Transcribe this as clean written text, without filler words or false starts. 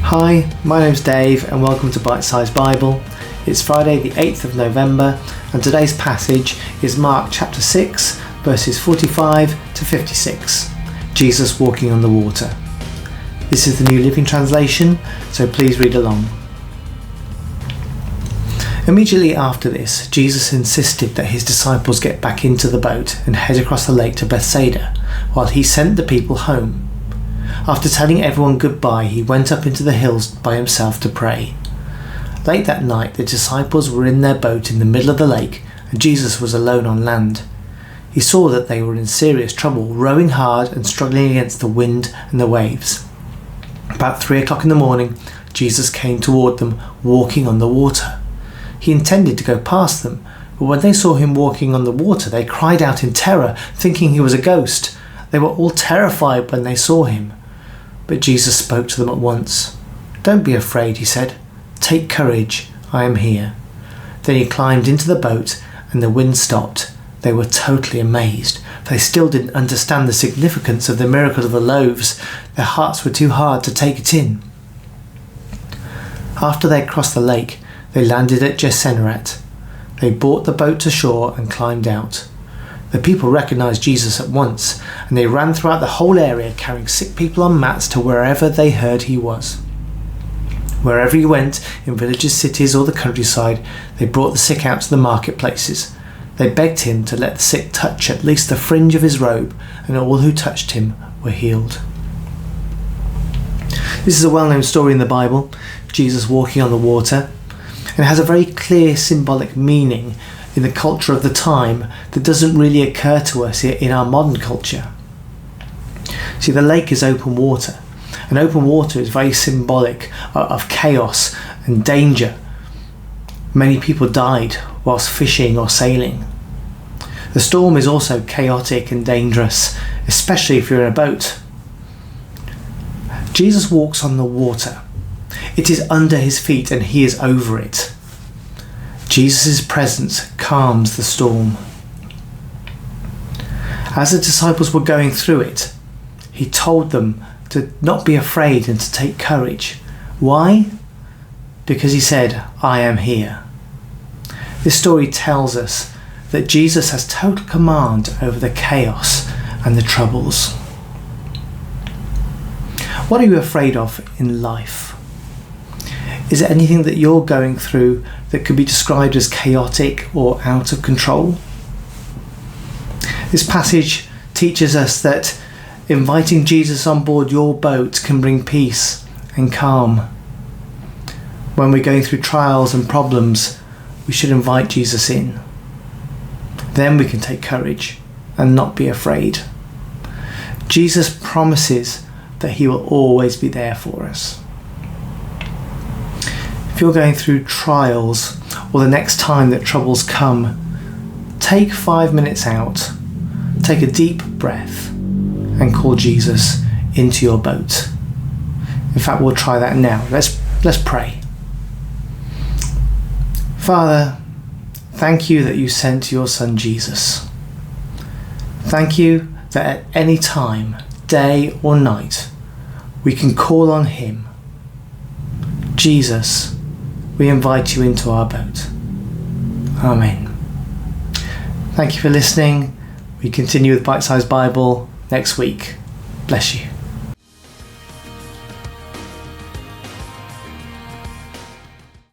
Hi, my name's Dave and welcome to Bitsesize Bible. It's Friday the 8th of November and today's passage is Mark chapter 6 verses 45 to 56. Jesus walking on the water. This is the New Living Translation, so please read along. Immediately after this, Jesus insisted that his disciples get back into the boat and head across the lake to Bethsaida, while he sent the people home. After telling everyone goodbye, he went up into the hills by himself to pray. Late that night, the disciples were in their boat in the middle of the lake, and Jesus was alone on land. He saw that they were in serious trouble, rowing hard and struggling against the wind and the waves. About 3 o'clock in the morning, Jesus came toward them, walking on the water. He intended to go past them, but when they saw him walking on the water, they cried out in terror, thinking he was a ghost. They were all terrified when they saw him. But Jesus spoke to them at once. "Don't be afraid," he said. "Take courage, I am here." Then he climbed into the boat and the wind stopped. They were totally amazed. They still didn't understand the significance of the miracle of the loaves. Their hearts were too hard to take it in. After they crossed the lake, they landed at Gennesaret. They brought the boat to shore and climbed out. The people recognized Jesus at once, and they ran throughout the whole area carrying sick people on mats to wherever they heard he was. Wherever he went, in villages, cities or the countryside, they brought the sick out to the marketplaces. They begged him to let the sick touch at least the fringe of his robe, and all who touched him were healed. This is a well-known story in the Bible, Jesus walking on the water, and it has a very clear symbolic meaning in the culture of the time that doesn't really occur to us in our modern culture. See, the lake is open water, and open water is very symbolic of chaos and danger. Many people died whilst fishing or sailing. The storm is also chaotic and dangerous, especially if you're in a boat. Jesus walks on the water. It is under his feet and he is over it. Jesus' presence calms the storm. As the disciples were going through it, he told them to not be afraid and to take courage. Why? Because he said, "I am here." This story tells us that Jesus has total command over the chaos and the troubles. What are you afraid of in life? Is there anything that you're going through that could be described as chaotic or out of control? This passage teaches us that inviting Jesus on board your boat can bring peace and calm. When we're going through trials and problems, we should invite Jesus in. Then we can take courage and not be afraid. Jesus promises that he will always be there for us. If you're going through trials or the next time that troubles come, take 5 minutes out, take a deep breath and call Jesus into your boat. In fact, we'll try that now. Let's pray. Father, thank you that you sent your son Jesus. Thank you that at any time, day or night, we can call on him. Jesus, we invite you into our boat. Amen. Thank you for listening. We continue with Bitsesize Bible next week. Bless you.